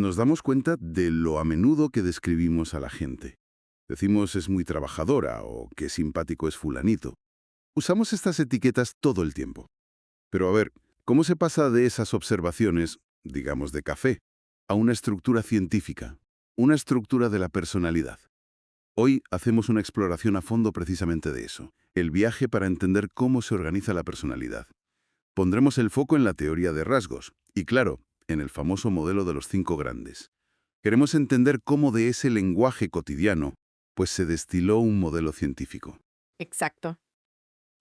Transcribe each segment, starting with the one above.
nos damos cuenta de lo a menudo que describimos a la gente. Decimos es muy trabajadora o qué simpático es fulanito. Usamos estas etiquetas todo el tiempo. Pero a ver, ¿cómo se pasa de esas observaciones, digamos de café, a una estructura científica, una estructura de la personalidad? Hoy hacemos una exploración a fondo precisamente de eso, el viaje para entender cómo se organiza la personalidad. Pondremos el foco en la teoría de rasgos y, claro, en el famoso modelo de los 5 grandes. Queremos entender cómo de ese lenguaje cotidiano, pues se destiló un modelo científico. Exacto.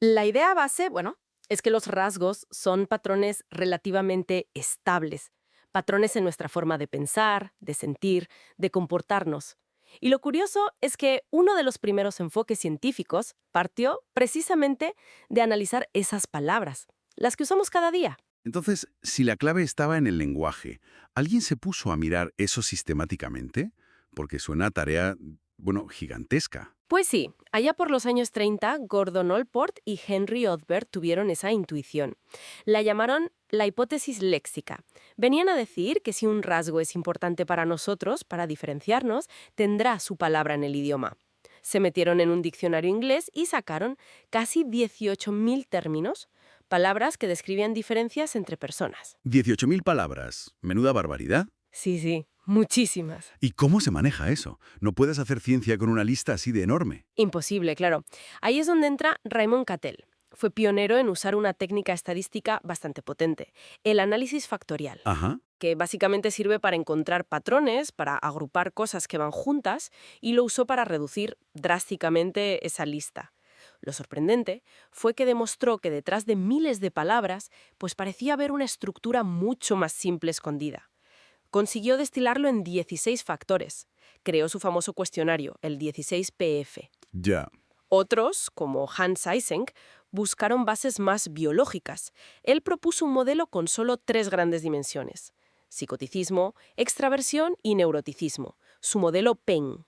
La idea base, bueno, es que los rasgos son patrones relativamente estables, patrones en nuestra forma de pensar, de sentir, de comportarnos. Y lo curioso es que uno de los primeros enfoques científicos partió precisamente de analizar esas palabras, las que usamos cada día. Entonces, si la clave estaba en el lenguaje, ¿alguien se puso a mirar eso sistemáticamente? Porque suena a tarea, bueno, gigantesca. Pues sí, allá por los años 30, Gordon Allport y Henry Odberg tuvieron esa intuición. La llamaron la hipótesis léxica. Venían a decir que si un rasgo es importante para nosotros, para diferenciarnos, tendrá su palabra en el idioma. Se metieron en un diccionario inglés y sacaron casi 18.000 términos, palabras que describían diferencias entre personas. 18.000 palabras. Menuda barbaridad. Sí, sí, muchísimas. ¿Y cómo se maneja eso? No puedes hacer ciencia con una lista así de enorme. Imposible, claro. Ahí es donde entra Raymond Cattell. Fue pionero en usar una técnica estadística bastante potente, el análisis factorial, Ajá. que básicamente sirve para encontrar patrones, para agrupar cosas que van juntas, y lo usó para reducir drásticamente esa lista. Lo sorprendente fue que demostró que detrás de miles de palabras, pues parecía haber una estructura mucho más simple escondida. Consiguió destilarlo en 16 factores. Creó su famoso cuestionario, el 16PF. Ya. Otros, como Hans Eysenck, buscaron bases más biológicas. Él propuso un modelo con solo 3 grandes dimensiones: psicoticismo, extraversión y neuroticismo, su modelo PEN.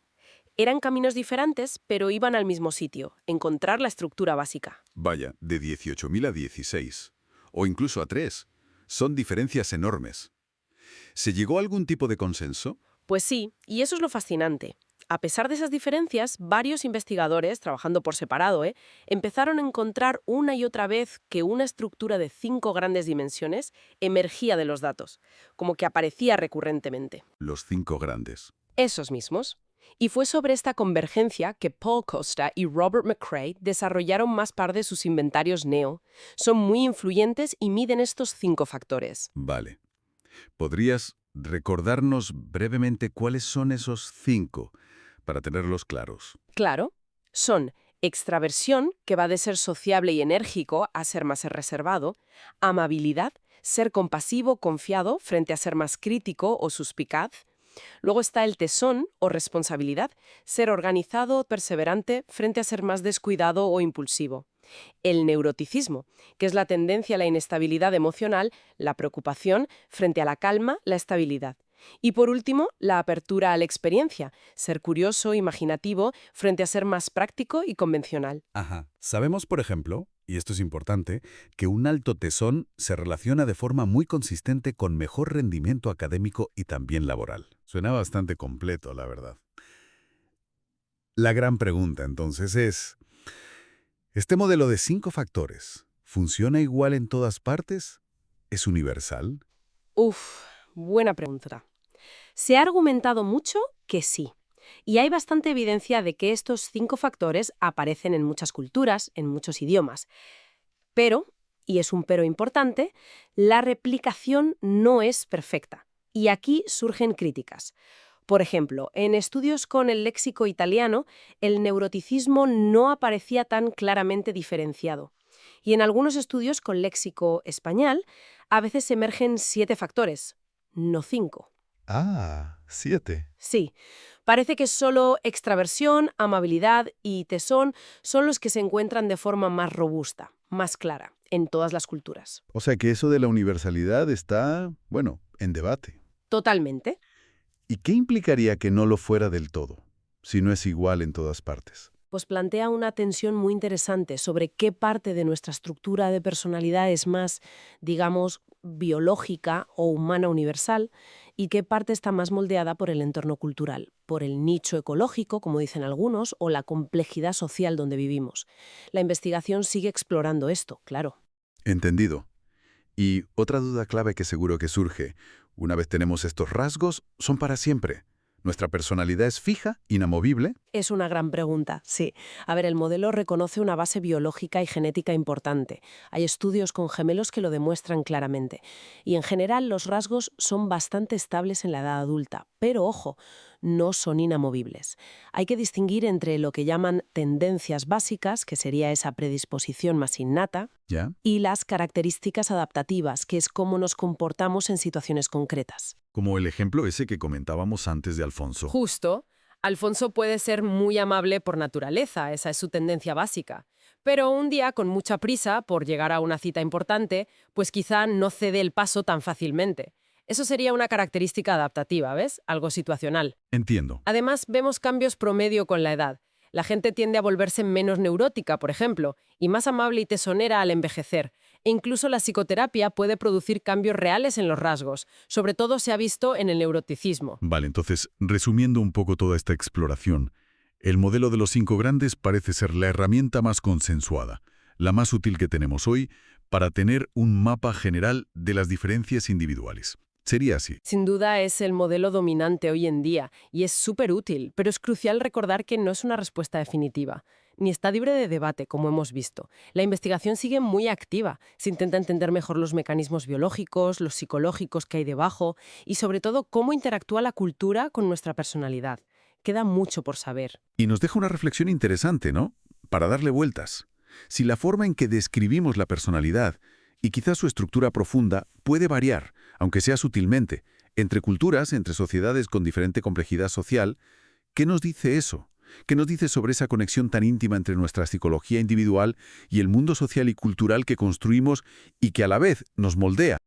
Eran caminos diferentes, pero iban al mismo sitio, encontrar la estructura básica. Vaya, de 18.000 a 16. O incluso a 3. Son diferencias enormes. ¿Se llegó a algún tipo de consenso? Pues sí, y eso es lo fascinante. A pesar de esas diferencias, varios investigadores, trabajando por separado, empezaron a encontrar una y otra vez que una estructura de 5 grandes dimensiones emergía de los datos, como que aparecía recurrentemente. Los 5 grandes. Esos mismos. Y fue sobre esta convergencia que Paul Costa y Robert McCrae desarrollaron más tarde sus inventarios NEO. Son muy influyentes y miden estos 5 factores. Vale. ¿Podrías recordarnos brevemente cuáles son esos 5 para tenerlos claros? Claro, son extraversión, que va de ser sociable y enérgico a ser más reservado; amabilidad, ser compasivo, confiado, frente a ser más crítico o suspicaz. Luego está el tesón o responsabilidad, ser organizado, perseverante, frente a ser más descuidado o impulsivo. El neuroticismo, que es la tendencia a la inestabilidad emocional, la preocupación, frente a la calma, la estabilidad. Y por último, la apertura a la experiencia, ser curioso, imaginativo, frente a ser más práctico y convencional. Ajá. Sabemos, por ejemplo, y esto es importante, que un alto tesón se relaciona de forma muy consistente con mejor rendimiento académico y también laboral. Suena bastante completo, la verdad. La gran pregunta, entonces, es, ¿este modelo de 5 factores funciona igual en todas partes? ¿Es universal? Uf, buena pregunta. Se ha argumentado mucho que sí. Y hay bastante evidencia de que estos 5 factores aparecen en muchas culturas, en muchos idiomas. Pero, y es un pero importante, la replicación no es perfecta. Y aquí surgen críticas. Por ejemplo, en estudios con el léxico italiano, el neuroticismo no aparecía tan claramente diferenciado. Y en algunos estudios con léxico español, a veces emergen 7 factores, no 5. Ah, 7. Sí, parece que solo extraversión, amabilidad y tesón son los que se encuentran de forma más robusta, más clara, en todas las culturas. O sea que eso de la universalidad está, bueno, en debate. Totalmente. ¿Y qué implicaría que no lo fuera del todo, si no es igual en todas partes? Pues plantea una tensión muy interesante sobre qué parte de nuestra estructura de personalidad es más, digamos, biológica o humana universal y qué parte está más moldeada por el entorno cultural, por el nicho ecológico, como dicen algunos, o la complejidad social donde vivimos. La investigación sigue explorando esto, claro. Entendido. Y otra duda clave que seguro que surge, una vez tenemos estos rasgos, son para siempre. ¿Nuestra personalidad es fija, inamovible? Es una gran pregunta, sí. A ver, el modelo reconoce una base biológica y genética importante. Hay estudios con gemelos que lo demuestran claramente. Y en general los rasgos son bastante estables en la edad adulta. Pero ojo, no son inamovibles. Hay que distinguir entre lo que llaman tendencias básicas, que sería esa predisposición más innata, ¿Ya? y las características adaptativas, que es cómo nos comportamos en situaciones concretas. Como el ejemplo ese que comentábamos antes de Alfonso. Justo, Alfonso puede ser muy amable por naturaleza, esa es su tendencia básica. Pero un día, con mucha prisa por llegar a una cita importante, pues quizá no cede el paso tan fácilmente. Eso sería una característica adaptativa, ¿ves? Algo situacional. Entiendo. Además, vemos cambios promedio con la edad. La gente tiende a volverse menos neurótica, por ejemplo, y más amable y tesonera al envejecer. E incluso la psicoterapia puede producir cambios reales en los rasgos. Sobre todo se ha visto en el neuroticismo. Vale, entonces, resumiendo un poco toda esta exploración, el modelo de los 5 grandes parece ser la herramienta más consensuada, la más útil que tenemos hoy para tener un mapa general de las diferencias individuales. Sería así. Sin duda es el modelo dominante hoy en día y es súper útil, pero es crucial recordar que no es una respuesta definitiva, ni está libre de debate, como hemos visto. La investigación sigue muy activa, se intenta entender mejor los mecanismos biológicos, los psicológicos que hay debajo y sobre todo cómo interactúa la cultura con nuestra personalidad. Queda mucho por saber. Y nos deja una reflexión interesante, ¿no? Para darle vueltas. Si la forma en que describimos la personalidad y quizás su estructura profunda puede variar, aunque sea sutilmente, entre culturas, entre sociedades con diferente complejidad social, ¿qué nos dice eso? ¿Qué nos dice sobre esa conexión tan íntima entre nuestra psicología individual y el mundo social y cultural que construimos y que a la vez nos moldea?